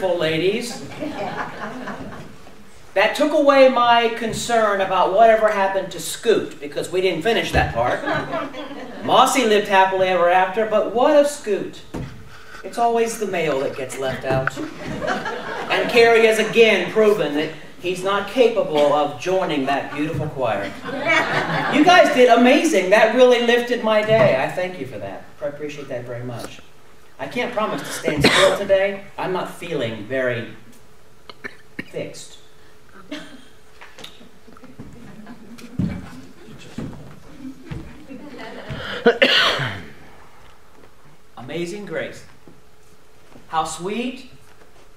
Ladies. That took away my concern about whatever happened to Scoot, because we didn't finish that part. Mossy lived happily ever after, but what of Scoot? It's always the male that gets left out. And Carrie has again proven that he's not capable of joining that beautiful choir. You guys did amazing. That really lifted my day. I thank you for that. I appreciate that very much. I can't promise to stand still today. I'm not feeling very fixed. Amazing grace. How sweet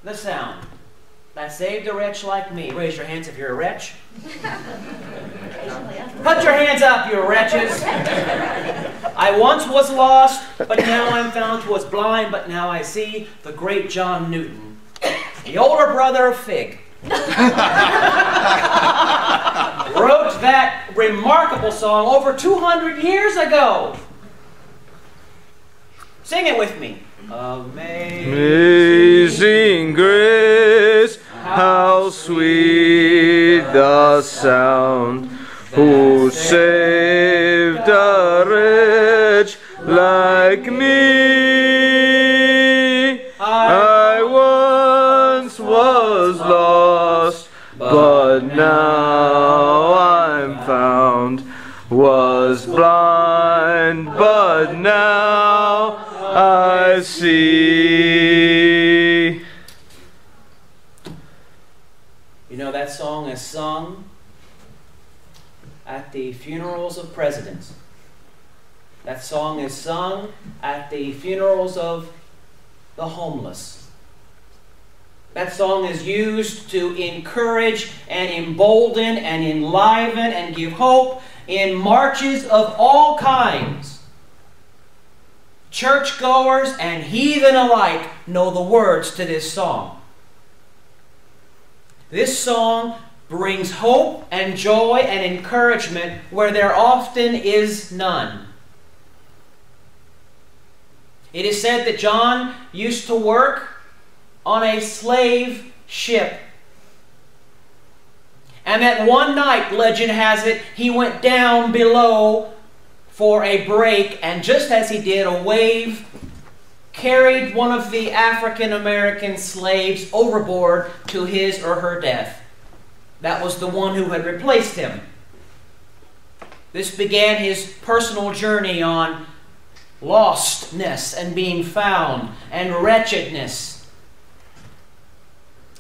the sound that saved a wretch like me. Raise your hands if you're a wretch. Put your hands up, you wretches. I once was lost, but now I'm found. Was blind, but now I see. The great John Newton, the older brother of Fig, wrote that remarkable song over 200 years ago. Sing it with me. Amazing grace, how sweet the sound, who saved a wretch like me. I once was lost, but now I'm found. Was blind, but now I see. You know, that song is sung at the funerals of presidents. That song is sung at the funerals of the homeless. That song is used to encourage and embolden and enliven and give hope in marches of all kinds. Churchgoers and heathen alike know the words to this song. This song brings hope and joy and encouragement where there often is none. It is said that John used to work on a slave ship. And that one night, legend has it, he went down below for a break, and just as he did, a wave carried one of the African-American slaves overboard to his or her death. That was the one who had replaced him. This began his personal journey on lostness and being found and wretchedness.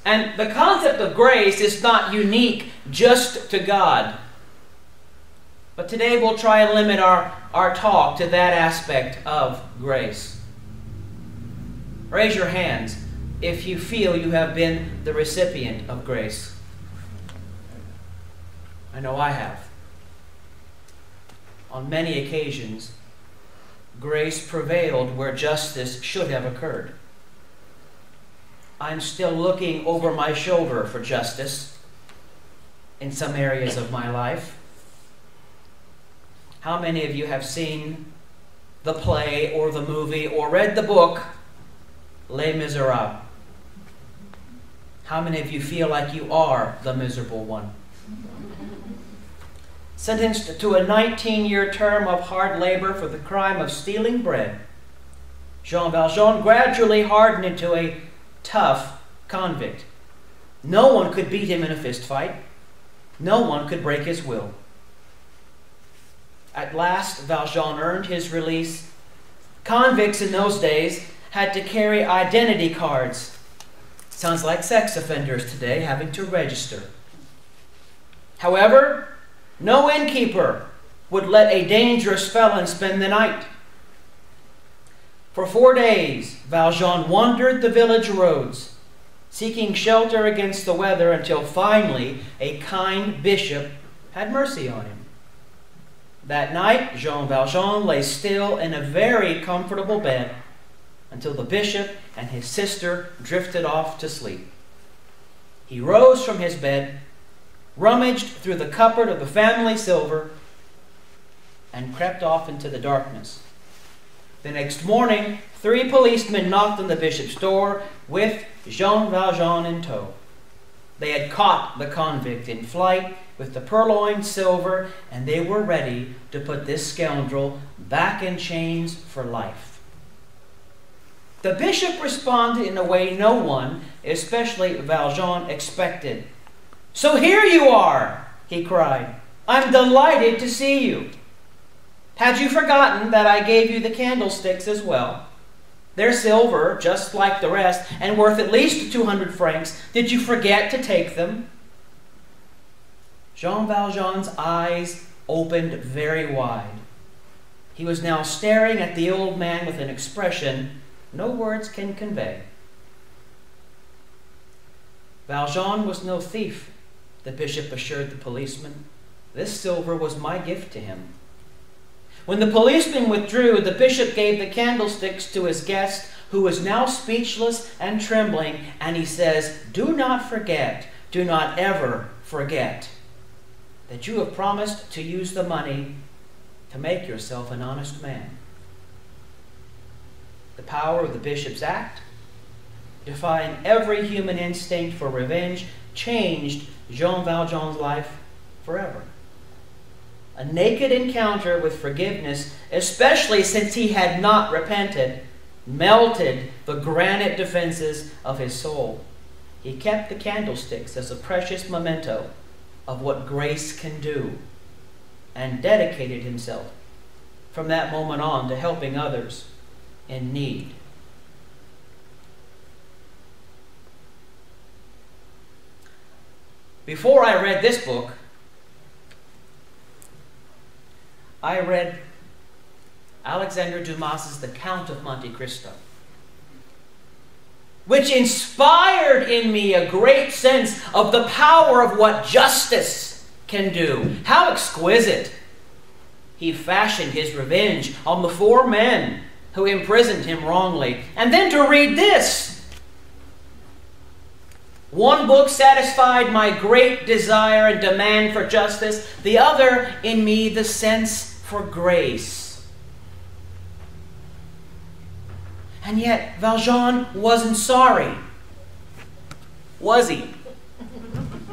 And the concept of grace is not unique just to God. But today we'll try and limit our talk to that aspect of grace. Raise your hands if you feel you have been the recipient of grace. I know I have. On many occasions, grace prevailed where justice should have occurred. I'm still looking over my shoulder for justice in some areas of my life. How many of you have seen the play or the movie or read the book Les Miserables? How many of you feel like you are the miserable one? Sentenced to a 19-year term of hard labor for the crime of stealing bread, Jean Valjean gradually hardened into a tough convict. No one could beat him in a fist fight. No one could break his will. At last, Valjean earned his release. Convicts in those days had to carry identity cards. Sounds like sex offenders today having to register. However, no innkeeper would let a dangerous felon spend the night. For 4 days, Valjean wandered the village roads, seeking shelter against the weather until finally a kind bishop had mercy on him. That night, Jean Valjean lay still in a very comfortable bed until the bishop and his sister drifted off to sleep. He rose from his bed, rummaged through the cupboard of the family silver, and crept off into the darkness. The next morning, 3 policemen knocked on the bishop's door with Jean Valjean in tow. They had caught the convict in flight with the purloined silver, and they were ready to put this scoundrel back in chains for life. The bishop responded in a way no one, especially Valjean, expected. "So here you are," he cried. "I'm delighted to see you. Had you forgotten that I gave you the candlesticks as well? They're silver, just like the rest, and worth at least 200 francs. Did you forget to take them?" Jean Valjean's eyes opened very wide. He was now staring at the old man with an expression no words can convey. Valjean was no thief, the bishop assured the policeman. This silver was my gift to him. When the policeman withdrew, the bishop gave the candlesticks to his guest, who was now speechless and trembling, and he says, "Do not forget, do not ever forget, that you have promised to use the money to make yourself an honest man." The power of the bishop's act, defying every human instinct for revenge, changed Jean Valjean's life forever. A naked encounter with forgiveness, especially since he had not repented, melted the granite defenses of his soul. He kept the candlesticks as a precious memento of what grace can do, and dedicated himself from that moment on to helping others in need. Before I read this book, I read Alexander Dumas's The Count of Monte Cristo, which inspired in me a great sense of the power of what justice can do. How exquisite! He fashioned his revenge on the 4 men who imprisoned him wrongly. And then to read this. One book satisfied my great desire and demand for justice, the other in me the sense for grace. And yet Valjean wasn't sorry, was he?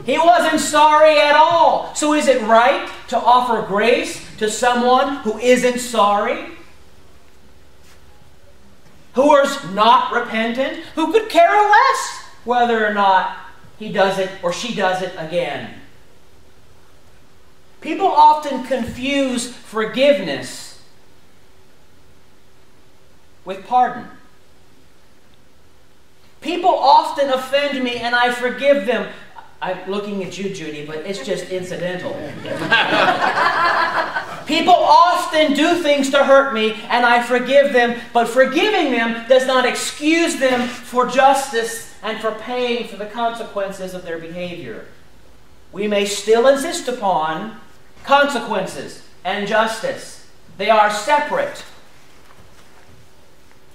He wasn't sorry at all. So is it right to offer grace to someone who isn't sorry? Who is not repentant? Who could care less whether or not he does it or she does it again? People often confuse forgiveness with pardon. People often offend me and I forgive them. I'm looking at you, Judy, but it's just incidental. People often do things to hurt me and I forgive them, but forgiving them does not excuse them for justice and for paying for the consequences of their behavior. We may still insist upon consequences and justice. They are separate.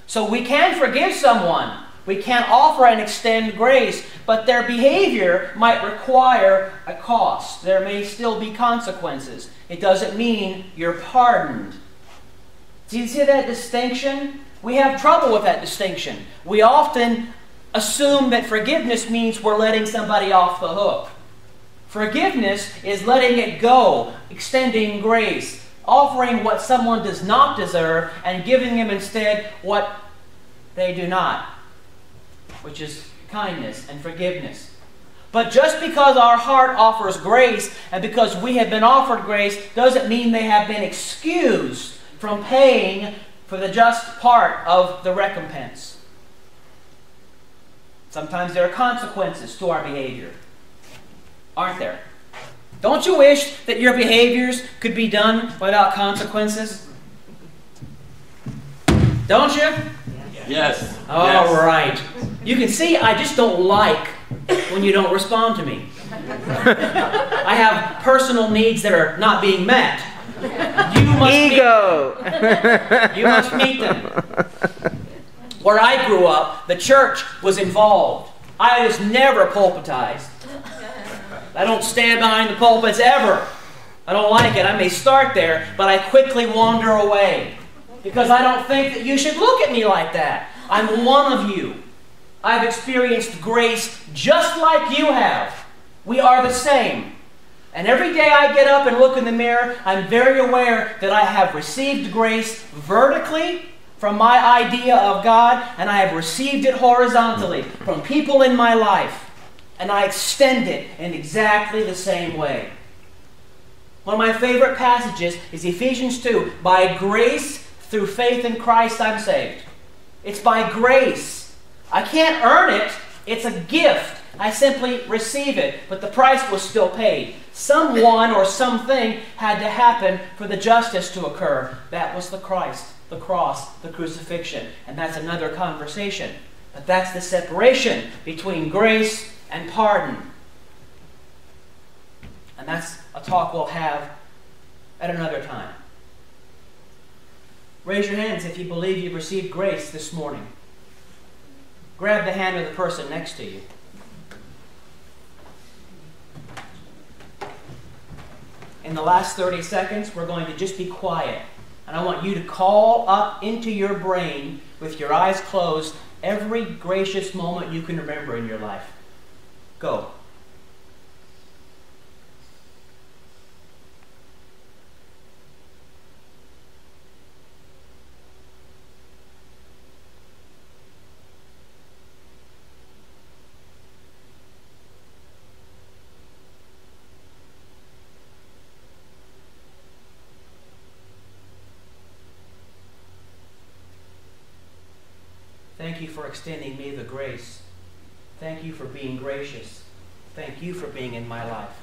So we can forgive someone. We can offer and extend grace, but their behavior might require a cost. There may still be consequences. It doesn't mean you're pardoned. Do you see that distinction? We have trouble with that distinction. We often assume that forgiveness means we're letting somebody off the hook. Forgiveness is letting it go, extending grace, offering what someone does not deserve and giving them instead what they do not, which is kindness and forgiveness. But just because our heart offers grace and because we have been offered grace doesn't mean they have been excused from paying for the just part of the recompense. Sometimes there are consequences to our behavior, aren't there? Don't you wish that your behaviors could be done without consequences? Don't you? Yes. All right. You can see I just don't like when you don't respond to me. I have personal needs that are not being met. You must Ego. You must meet them. Where I grew up, the church was involved. I was never pulpitized. I don't stand behind the pulpits ever. I don't like it. I may start there, but I quickly wander away. because I don't think that you should look at me like that. I'm one of you. I've experienced grace just like you have. We are the same. And every day I get up and look in the mirror, I'm very aware that I have received grace vertically from my idea of God, and I have received it horizontally from people in my life. And I extend it in exactly the same way. One of my favorite passages is Ephesians 2. By grace, through faith in Christ, I'm saved. It's by grace. I can't earn it. It's a gift. I simply receive it. But the price was still paid. Someone or something had to happen for the justice to occur. That was the Christ, the cross, the crucifixion. And that's another conversation. But that's the separation between grace and pardon. And that's a talk we'll have at another time. Raise your hands if you believe you've received grace this morning. Grab the hand of the person next to you. In the last 30 seconds, we're going to just be quiet. And I want you to call up into your brain, with your eyes closed, every gracious moment you can remember in your life. Go. Thank you for extending me the grace. Thank you for being gracious. Thank you for being in my life.